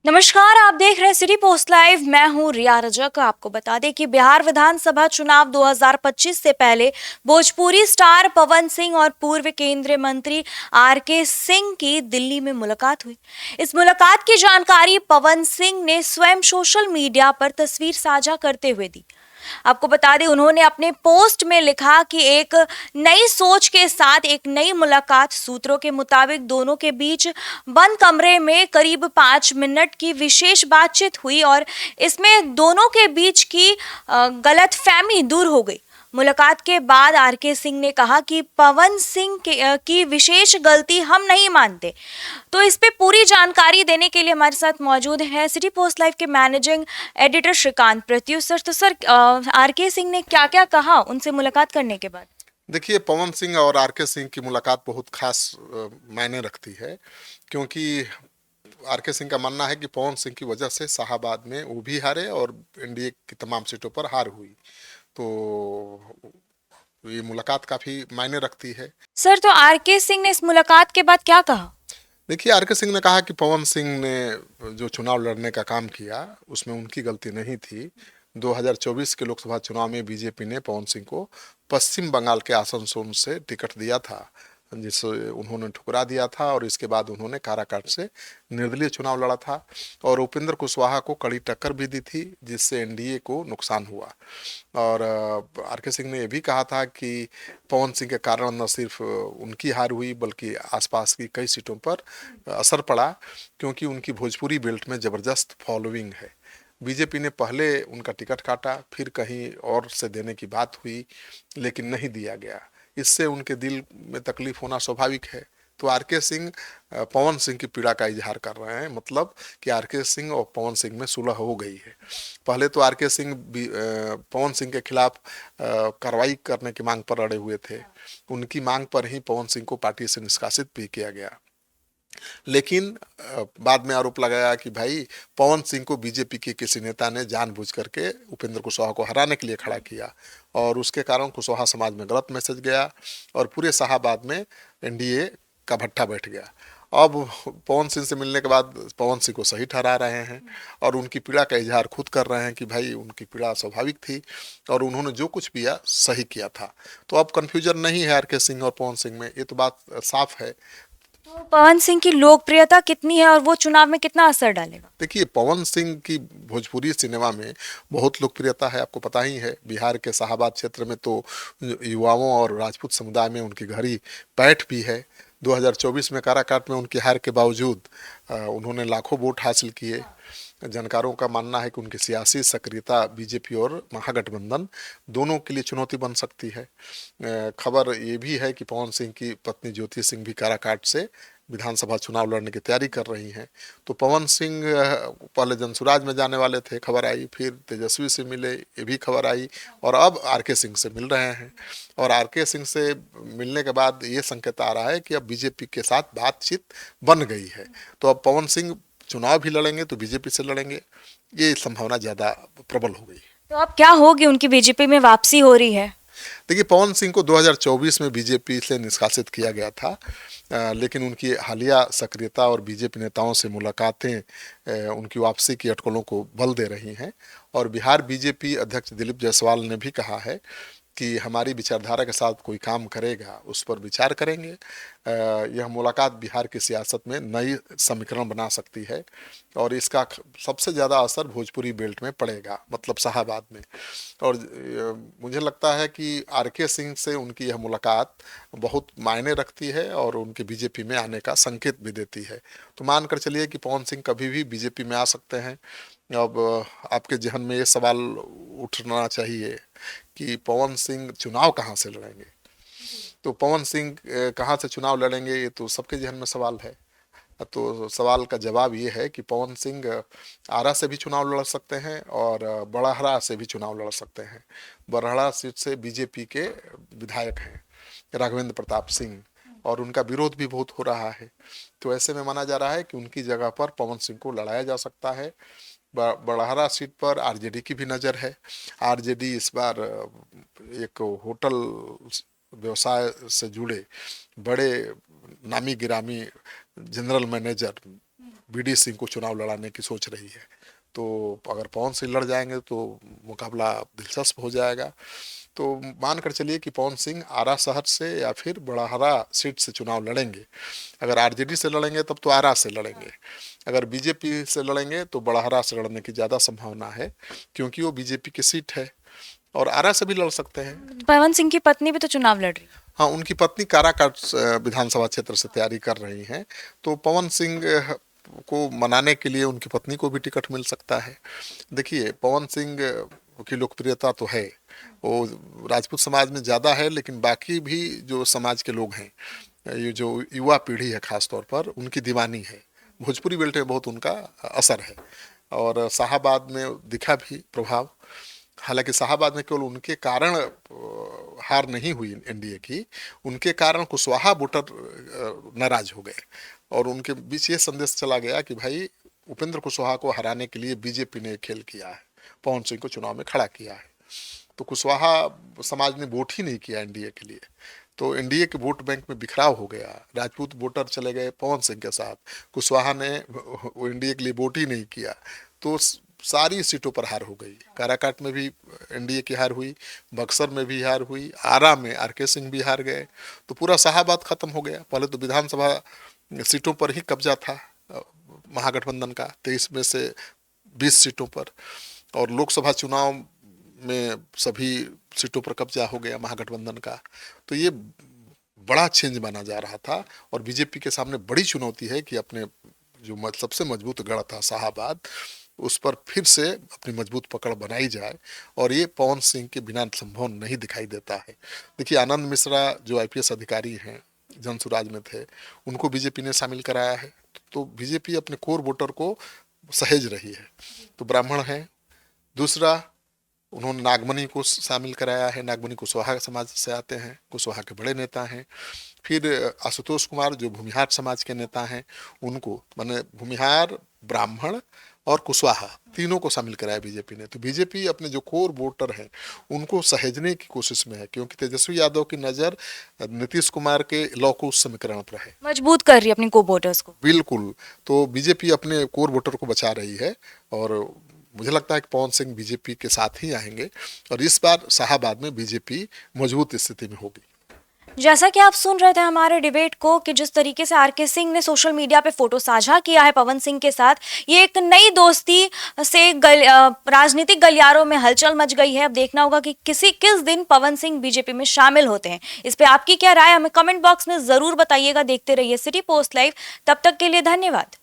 नमस्कार, आप देख रहे हैं सिटी पोस्ट लाइव। मैं हूं रिया रजक। आपको बता दें कि बिहार विधानसभा चुनाव 2025 से पहले भोजपुरी स्टार पवन सिंह और पूर्व केंद्रीय मंत्री आरके सिंह की दिल्ली में मुलाकात हुई। इस मुलाकात की जानकारी पवन सिंह ने स्वयं सोशल मीडिया पर तस्वीर साझा करते हुए दी। आपको बता दें, उन्होंने अपने पोस्ट में लिखा कि एक नई सोच के साथ एक नई मुलाकात। सूत्रों के मुताबिक दोनों के बीच बंद कमरे में करीब 5 मिनट की विशेष बातचीत हुई और इसमें दोनों के बीच की गलतफहमी दूर हो गई। मुलाकात के बाद आरके सिंह ने कहा कि पवन सिंह की विशेष गलती हम नहीं मानते। तो इस पे पूरी जानकारी देने के लिए हमारे साथ मौजूद है सिटी पोस्ट लाइव के managing editor Shrikant Pratyush sir. तो सर, आरके सिंह ने क्या क्या कहा उनसे मुलाकात करने के बाद? देखिए, पवन सिंह और आरके सिंह की मुलाकात बहुत खास मायने रखती है, क्योंकि आरके सिंह का मानना है कि पवन सिंह की वजह से शाहाबाद में वो भी हारे और एनडीए की तमाम सीटों पर हार हुई। तो ये मुलाकात काफी मायने रखती है। सर, तो आरके सिंह ने इस मुलाकात के बाद क्या कहा? देखिए, आरके सिंह ने कहा कि पवन सिंह ने जो चुनाव लड़ने का काम किया उसमें उनकी गलती नहीं थी। 2024 के लोकसभा चुनाव में बीजेपी ने पवन सिंह को पश्चिम बंगाल के आसनसोल से टिकट दिया था, जिसे उन्होंने ठुकरा दिया था और इसके बाद उन्होंने काराकाट से निर्दलीय चुनाव लड़ा था और उपेंद्र कुशवाहा को कड़ी टक्कर भी दी थी, जिससे एनडीए को नुकसान हुआ। और आरके सिंह ने यह भी कहा था कि पवन सिंह के कारण न सिर्फ उनकी हार हुई बल्कि आसपास की कई सीटों पर असर पड़ा, क्योंकि उनकी भोजपुरी बेल्ट में ज़बरदस्त फॉलोइंग है। बीजेपी ने पहले उनका टिकट काटा, फिर कहीं और से देने की बात हुई लेकिन नहीं दिया गया। इससे उनके दिल में तकलीफ होना स्वाभाविक है। तो आरके सिंह पवन सिंह की पीड़ा का इजहार कर रहे हैं, मतलब कि आरके सिंह और पवन सिंह में सुलह हो गई है। पहले तो आरके सिंह पवन सिंह के खिलाफ कार्रवाई करने की मांग पर अड़े हुए थे। उनकी मांग पर ही पवन सिंह को पार्टी से निष्कासित भी किया गया। लेकिन बाद में आरोप लगाया कि भाई पवन सिंह को बीजेपी के किसी नेता ने जानबूझ करके उपेंद्र कुशवाहा को हराने के लिए खड़ा किया और उसके कारण कुशवाहा समाज में गलत मैसेज गया और पूरे शाहाबाद में एनडीए का भट्ठा बैठ गया। अब पवन सिंह से मिलने के बाद पवन सिंह को सही ठहरा रहे हैं और उनकी पीड़ा का इजहार खुद कर रहे हैं कि भाई उनकी पीड़ा स्वाभाविक थी और उन्होंने जो कुछ भी किया सही किया था। तो अब कन्फ्यूजन नहीं है आरके सिंह और पवन सिंह में, ये तो बात साफ है। तो पवन सिंह की लोकप्रियता कितनी है और वो चुनाव में कितना असर डालेगा? देखिए, पवन सिंह की भोजपुरी सिनेमा में बहुत लोकप्रियता है, आपको पता ही है। बिहार के शाहाबाद क्षेत्र में तो युवाओं और राजपूत समुदाय में उनकी गहरी पैठ भी है। 2024 में काराकाट में उनकी हार के बावजूद उन्होंने लाखों वोट हासिल किए। जानकारों का मानना है कि उनकी सियासी सक्रियता बीजेपी और महागठबंधन दोनों के लिए चुनौती बन सकती है। खबर ये भी है कि पवन सिंह की पत्नी ज्योति सिंह भी काराकाट से विधानसभा चुनाव लड़ने की तैयारी कर रही हैं। तो पवन सिंह पहले जनसुराज में जाने वाले थे, खबर आई, फिर तेजस्वी से मिले, ये भी खबर आई, और अब आरके सिंह से मिल रहे हैं। और आरके सिंह से मिलने के बाद ये संकेत आ रहा है कि अब बीजेपी के साथ बातचीत बन गई है। तो अब पवन सिंह चुनाव भी लड़ेंगे तो बीजेपी से लड़ेंगे, ये संभावना ज़्यादा प्रबल हो गई। तो अब क्या होगी? उनकी बीजेपी में वापसी हो रही है। देखिए, पवन सिंह को 2024 में बीजेपी से निष्कासित किया गया था, लेकिन उनकी हालिया सक्रियता और बीजेपी नेताओं से मुलाकातें उनकी वापसी की अटकलों को बल दे रही हैं। और बिहार बीजेपी अध्यक्ष दिलीप जायसवाल ने भी कहा है कि हमारी विचारधारा के साथ कोई काम करेगा उस पर विचार करेंगे। यह मुलाकात बिहार की सियासत में नई समीकरण बना सकती है और इसका सबसे ज़्यादा असर भोजपुरी बेल्ट में पड़ेगा, मतलब शाहाबाद में। और मुझे लगता है कि आरके सिंह से उनकी यह मुलाकात बहुत मायने रखती है और उनके बीजेपी में आने का संकेत भी देती है। तो मानकर चलिए कि पवन सिंह कभी भी बीजेपी में आ सकते हैं। अब आपके जहन में ये सवाल उठना चाहिए कि पवन सिंह चुनाव कहाँ से लड़ेंगे। तो पवन सिंह कहाँ से चुनाव लड़ेंगे, ये तो सबके जहन में सवाल है। तो सवाल का जवाब ये है कि पवन सिंह आरा से भी चुनाव लड़ सकते हैं और बड़हरा से भी चुनाव लड़ सकते हैं। बड़हरा सीट से बीजेपी के विधायक हैं राघवेंद्र प्रताप सिंह, और उनका विरोध भी बहुत हो रहा है। तो ऐसे में माना जा रहा है कि उनकी जगह पर पवन सिंह को लड़ाया जा सकता है। बड़हरा सीट पर आरजेडी की भी नज़र है। आरजेडी इस बार एक होटल व्यवसाय से जुड़े बड़े नामी गिरामी जनरल मैनेजर बीडी सिंह को चुनाव लड़ाने की सोच रही है। तो अगर पवन सिंह लड़ जाएंगे तो मुकाबला दिलचस्प हो जाएगा। तो मान कर चलिए कि पवन सिंह आरा शहर से या फिर बड़हरा सीट से चुनाव लड़ेंगे। अगर आरजेडी से लड़ेंगे तब तो आरा से लड़ेंगे, अगर बीजेपी से लड़ेंगे तो बड़हरा से लड़ने की ज़्यादा संभावना है, क्योंकि वो बीजेपी की सीट है। और आरा से भी लड़ सकते हैं। पवन सिंह की पत्नी भी तो चुनाव लड़ रही है। हाँ, उनकी पत्नी काराकाट विधानसभा क्षेत्र से तैयारी कर रही हैं, तो पवन सिंह को मनाने के लिए उनकी पत्नी को भी टिकट मिल सकता है। देखिए, पवन सिंह की लोकप्रियता तो है, वो राजपूत समाज में ज़्यादा है, लेकिन बाकी भी जो समाज के लोग हैं, ये जो युवा पीढ़ी है खास तौर पर, उनकी दीवानी है। भोजपुरी बेल्ट में बहुत उनका असर है और शाहाबाद में दिखा भी प्रभाव। हालांकि शाहाबाद में केवल उनके कारण हार नहीं हुई एनडीए की, उनके कारण कुशवाहा वोटर नाराज हो गए और उनके बीच ये संदेश चला गया कि भाई उपेंद्र कुशवाहा को हराने के लिए बीजेपी ने खेल किया है, पवन सिंह को चुनाव में खड़ा किया है। तो कुशवाहा समाज ने वोट ही नहीं किया एनडीए के लिए, तो एनडीए के वोट बैंक में बिखराव हो गया। राजपूत वोटर चले गए पवन सिंह के साथ, कुशवाहा ने एनडीए के लिए वोट ही नहीं किया, तो सारी सीटों पर हार हो गई। काराकाट में भी एनडीए की हार हुई, बक्सर में भी हार हुई, आरा में आरके सिंह भी हार गए, तो पूरा शाहाबाद खत्म हो गया। पहले तो विधानसभा सीटों पर ही कब्जा था महागठबंधन का, 23 में से 20 सीटों पर, और लोकसभा चुनाव में सभी सीटों पर कब्जा हो गया महागठबंधन का। तो ये बड़ा चेंज माना जा रहा था और बीजेपी के सामने बड़ी चुनौती है कि अपने जो सबसे मजबूत गढ़ था शाहाबाद, उस पर फिर से अपनी मजबूत पकड़ बनाई जाए, और ये पवन सिंह के बिना संभव नहीं दिखाई देता है। देखिए, आनंद मिश्रा जो आईपीएस अधिकारी हैं, जनसुराज में थे, उनको बीजेपी ने शामिल कराया है, तो बीजेपी अपने कोर वोटर को सहेज रही है। तो ब्राह्मण हैं। दूसरा, उन्होंने नागमणि को शामिल कराया है, नागमणि कुशवाहा समाज से आते हैं, कुशवाहा के बड़े नेता हैं। फिर आशुतोष कुमार जो भूमिहार समाज के नेता हैं, उनको माने भूमिहार, ब्राह्मण और कुशवाहा तीनों को शामिल कराया बीजेपी ने। तो बीजेपी अपने जो कोर वोटर हैं उनको सहेजने की कोशिश में है, क्योंकि तेजस्वी यादव की नज़र नीतीश कुमार के लौकुश समीकरण पर है, मजबूत कर रही है अपनी को वोटर्स को। बिल्कुल। तो बीजेपी अपने कोर वोटर को बचा रही है और मुझे लगता है कि पवन सिंह बीजेपी के साथ ही आएंगे और इस बार शाहाबाद में बीजेपी मजबूत स्थिति में होगी। जैसा कि आप सुन रहे थे हमारे डिबेट को कि जिस तरीके से आरके सिंह ने सोशल मीडिया पे फोटो साझा किया है पवन सिंह के साथ, ये एक नई दोस्ती से राजनीतिक गलियारों में हलचल मच गई है। अब देखना होगा कि किस दिन पवन सिंह बीजेपी में शामिल होते हैं। इस पे आपकी क्या राय, हमें कमेंट बॉक्स में जरूर बताइएगा। देखते रहिए सिटी पोस्ट लाइव, तब तक के लिए धन्यवाद।